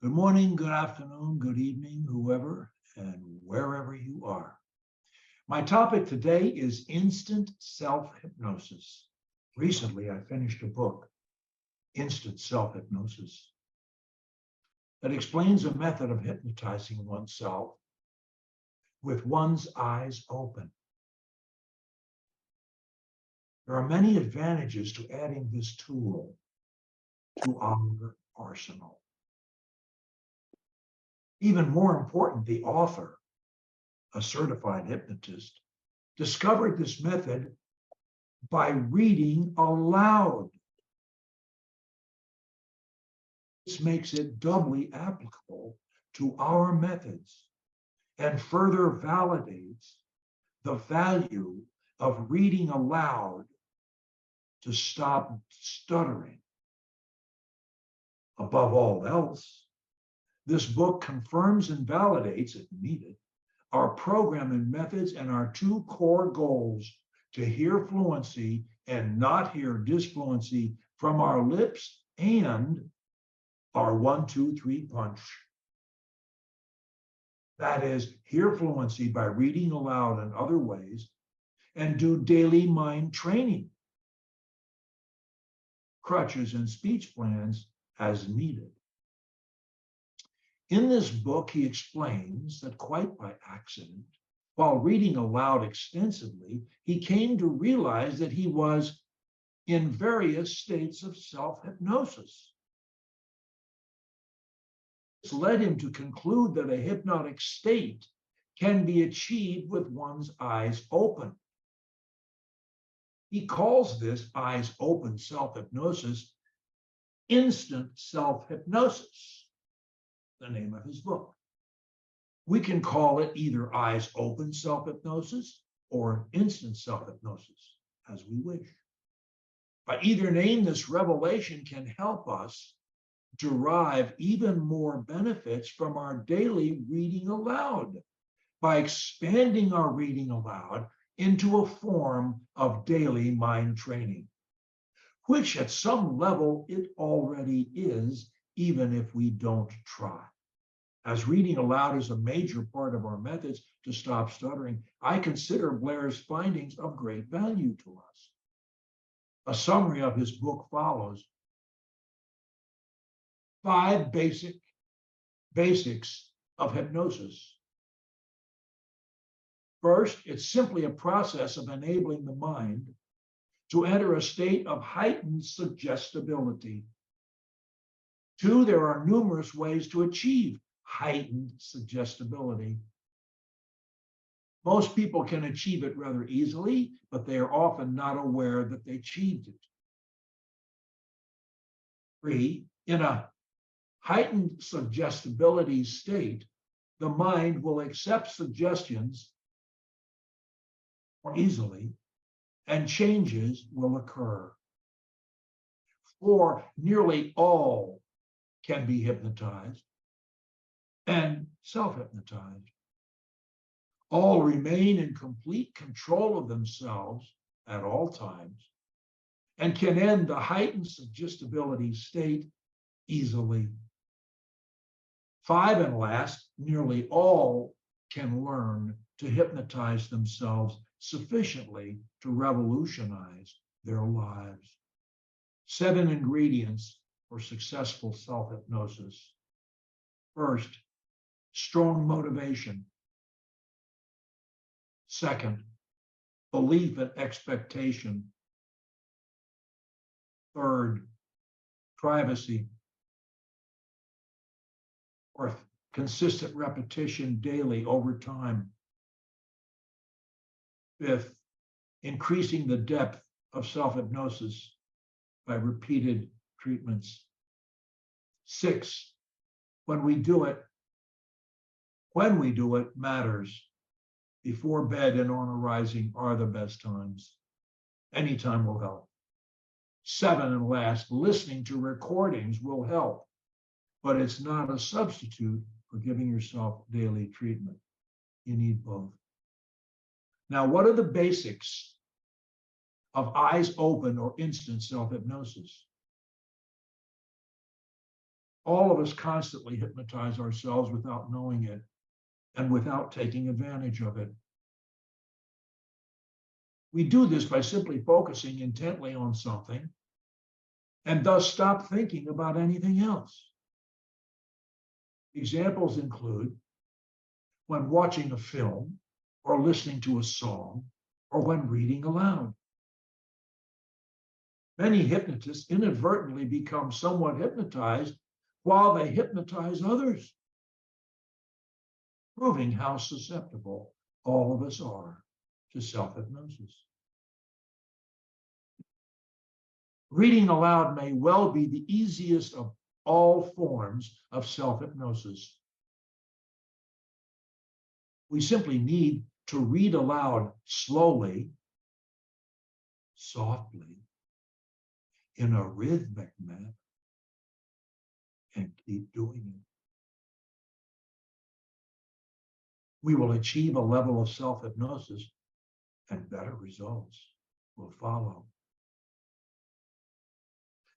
Good morning, good afternoon, good evening, whoever and wherever you are. My topic today is instant self-hypnosis. Recently, I finished a book, Instant Self-Hypnosis, that explains a method of hypnotizing oneself with one's eyes open. There are many advantages to adding this tool to our arsenal. Even more important, the author, a certified hypnotist, discovered this method by reading aloud. This makes it doubly applicable to our methods and further validates the value of reading aloud to stop stuttering. Above all else, this book confirms and validates, if needed, our program and methods and our two core goals: to hear fluency and not hear disfluency from our lips, and our 1, 2, 3 punch. That is, hear fluency by reading aloud in other ways and do daily mind training, crutches and speech plans as needed. In this book, he explains that quite by accident, while reading aloud extensively, he came to realize that he was in various states of self-hypnosis. This led him to conclude that a hypnotic state can be achieved with one's eyes open. He calls this eyes open self-hypnosis instant self-hypnosis, the name of his book. We can call it either eyes open self-hypnosis or instant self-hypnosis, as we wish. By either name, this revelation can help us derive even more benefits from our daily reading aloud by expanding our reading aloud into a form of daily mind training, which at some level it already is, even if we don't try. As reading aloud is a major part of our methods to stop stuttering, I consider Blair's findings of great value to us. A summary of his book follows. 5 basics of hypnosis. First, it's simply a process of enabling the mind to enter a state of heightened suggestibility. 2, there are numerous ways to achieve heightened suggestibility. Most people can achieve it rather easily, but they are often not aware that they achieved it. 3, in a heightened suggestibility state, the mind will accept suggestions more easily and changes will occur. 4, nearly all can be hypnotized and self-hypnotized. All remain in complete control of themselves at all times and can end the heightened suggestibility state easily. 5, and last, nearly all can learn to hypnotize themselves sufficiently to revolutionize their lives. 7 ingredients for successful self-hypnosis. First, strong motivation. Second, belief and expectation. Third, privacy. Fourth, consistent repetition daily over time. Fifth, increasing the depth of self-hypnosis by repeated treatments. 6, when we do it matters. Before bed and on arising are the best times. Any time will help. 7, and last, listening to recordings will help, but it's not a substitute for giving yourself daily treatment. You need both. Now, what are the basics of eyes open or instant self-hypnosis? All of us constantly hypnotize ourselves without knowing it and without taking advantage of it. We do this by simply focusing intently on something and thus stop thinking about anything else. Examples include when watching a film or listening to a song or when reading aloud. Many hypnotists inadvertently become somewhat hypnotized while they hypnotize others, proving how susceptible all of us are to self-hypnosis. Reading aloud may well be the easiest of all forms of self-hypnosis. We simply need to read aloud slowly, softly, in a rhythmic manner, and keep doing it. We will achieve a level of self-hypnosis and better results will follow.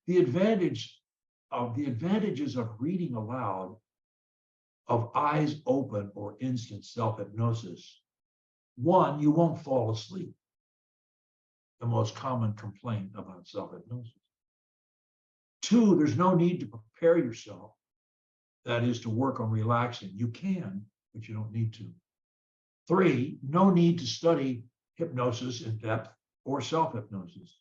The advantages of reading aloud, of eyes open or instant self-hypnosis. One, you won't fall asleep. The most common complaint about self-hypnosis. Two, there's no need to prepare yourself. That is to work on relaxing. You can, but you don't need to. Three, no need to study hypnosis in depth or self-hypnosis.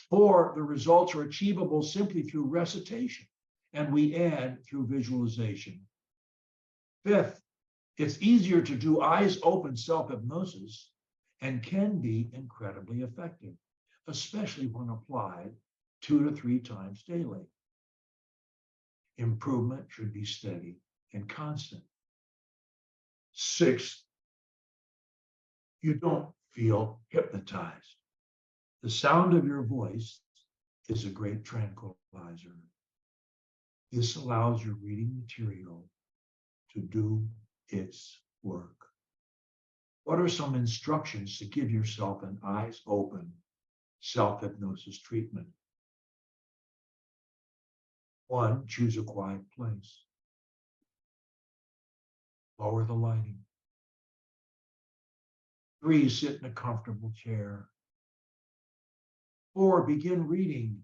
Four, the results are achievable simply through recitation, and we add through visualization. Fifth, it's easier to do eyes open self-hypnosis and can be incredibly effective, especially when applied 2 to 3 times daily. Improvement should be steady and constant. Sixth, you don't feel hypnotized. The sound of your voice is a great tranquilizer. This allows your reading material to do its work. What are some instructions to give yourself an eyes open self-hypnosis treatment? 1, choose a quiet place. Lower the lighting. 3, sit in a comfortable chair. 4, begin reading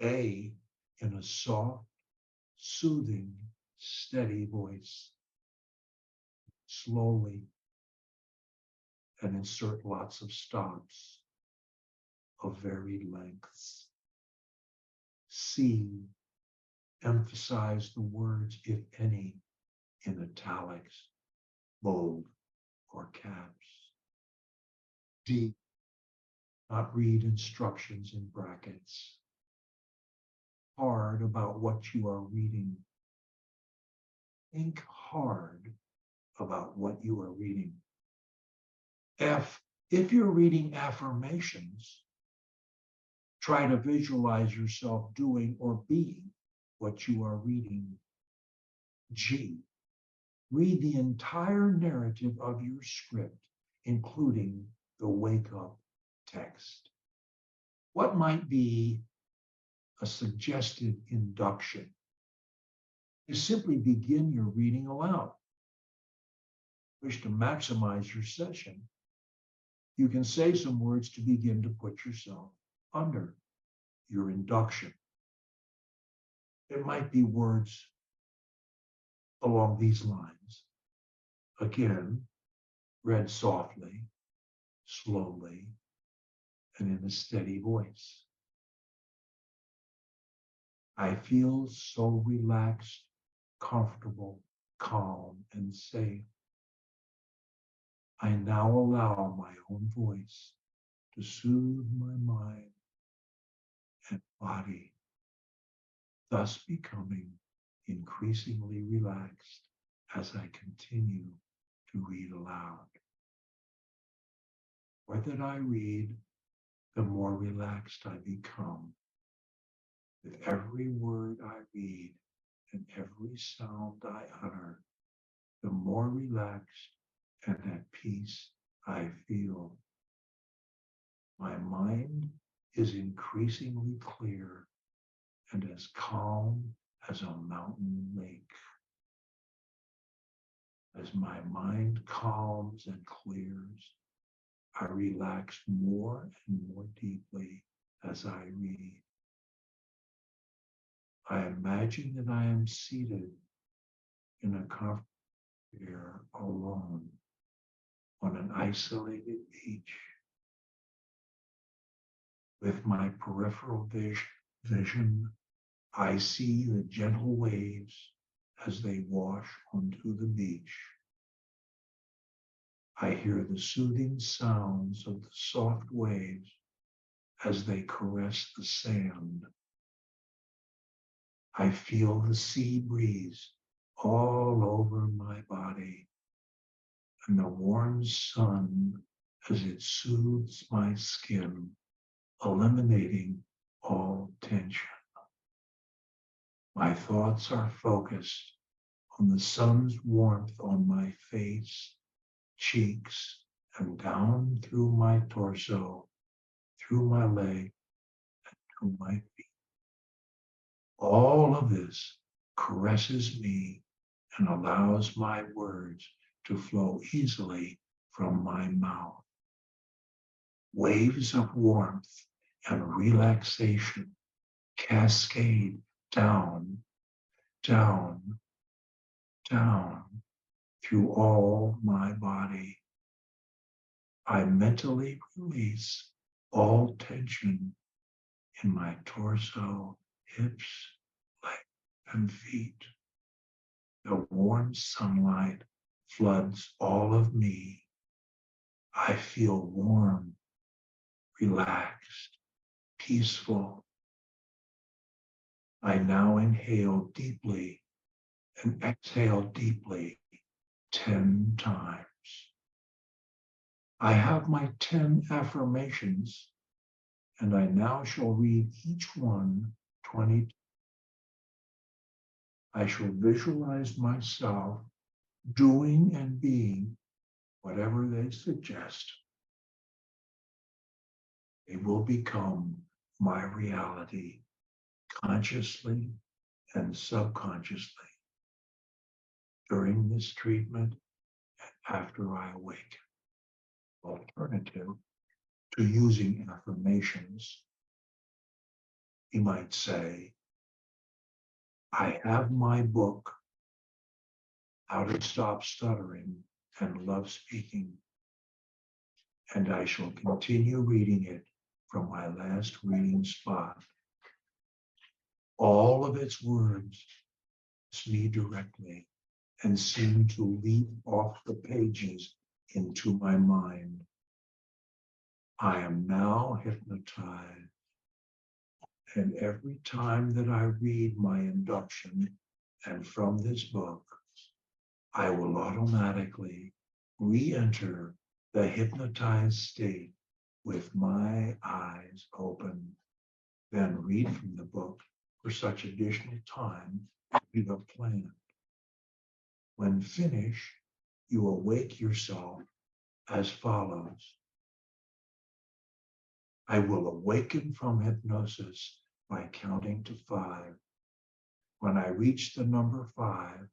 A in a soft, soothing, steady voice. Slowly, and insert lots of stops of varied lengths. C, emphasize the words, if any, in italics, bold, or caps. D, not read instructions in brackets. Hard about what you are reading. Think hard about what you are reading. F, if you're reading affirmations, try to visualize yourself doing or being what you are reading. G, read the entire narrative of your script, including the wake-up text. What might be a suggested induction is simply begin your reading aloud. Wish to maximize your session, you can say some words to begin to put yourself under your induction. It might be words along these lines. Again, read softly, slowly, and in a steady voice. I feel so relaxed, comfortable, calm, and safe. I now allow my own voice to soothe my mind and body, thus becoming increasingly relaxed as I continue to read aloud. The more that I read, the more relaxed I become. With every word I read and every sound I utter, the more relaxed and at peace I feel. My mind is increasingly clear and as calm as a mountain lake. As my mind calms and clears, I relax more and more deeply as I read. I imagine that I am seated in a comfortable chair alone on an isolated beach. With my peripheral vision, I see the gentle waves as they wash onto the beach. I hear the soothing sounds of the soft waves as they caress the sand. I feel the sea breeze all over my body and the warm sun as it soothes my skin, eliminating all tension. My thoughts are focused on the sun's warmth on my face, cheeks, and down through my torso, through my leg, and to my feet. All of this caresses me and allows my words to flow easily from my mouth. Waves of warmth and relaxation cascade down, down, down through all my body. I mentally release all tension in my torso, hips, legs, and feet. The warm sunlight floods all of me. I feel warm, relaxed, peaceful. I now inhale deeply and exhale deeply 10 times. I have my 10 affirmations, and I now shall read each one 20. I shall visualize myself doing and being whatever they suggest. They will become my reality consciously and subconsciously during this treatment and after I awaken. Alternative to using affirmations, you might say, I have my book, How to Stop Stuttering and Love Speaking, and I shall continue reading it from my last reading spot. All of its words touch me directly and seem to leap off the pages into my mind. I am now hypnotized, and every time that I read my induction and from this book, I will automatically re-enter the hypnotized state with my eyes open, then read from the book for such additional time as you have planned. When finished, you awake yourself as follows. I will awaken from hypnosis by counting to 5. When I reach the number 5,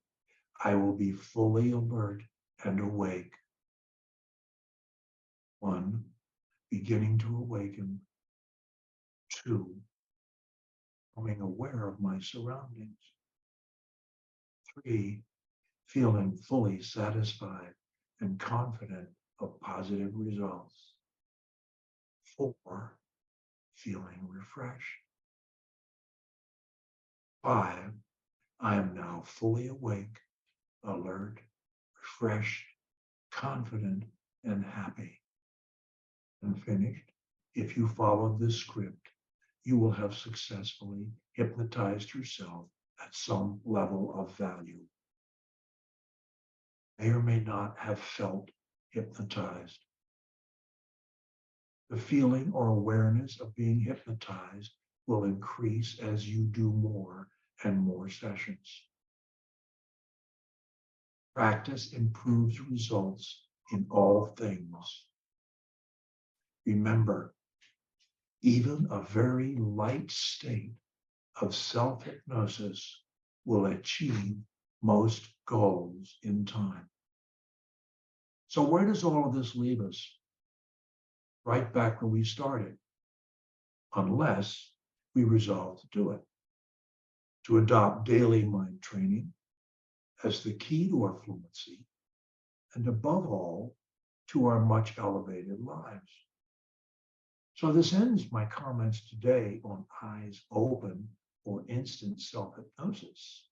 I will be fully alert and awake. 1, beginning to awaken. 2, becoming aware of my surroundings. 3, feeling fully satisfied and confident of positive results. 4, feeling refreshed. 5, I am now fully awake, alert, refreshed, confident, and happy. And finished, if you followed this script, you will have successfully hypnotized yourself at some level of value. May or may not have felt hypnotized. The feeling or awareness of being hypnotized will increase as you do more and more sessions. Practice improves results in all things. Remember, even a very light state of self-hypnosis will achieve most goals in time. So where does all of this leave us? Right back where we started, unless we resolve to do it, to adopt daily mind training as the key to our fluency, and above all, to our much elevated lives. So this ends my comments today on eyes open or instant self-hypnosis.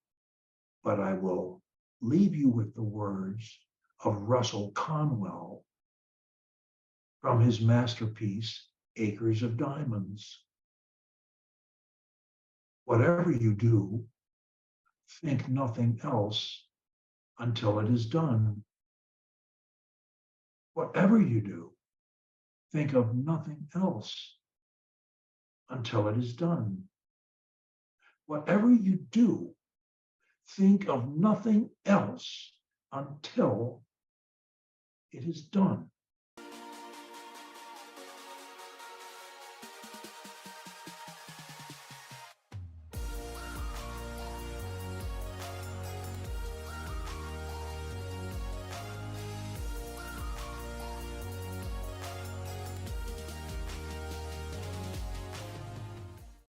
But I will leave you with the words of Russell Conwell from his masterpiece, Acres of Diamonds. Whatever you do, think nothing else until it is done. Whatever you do, think of nothing else until it is done. Whatever you do, think of nothing else until it is done.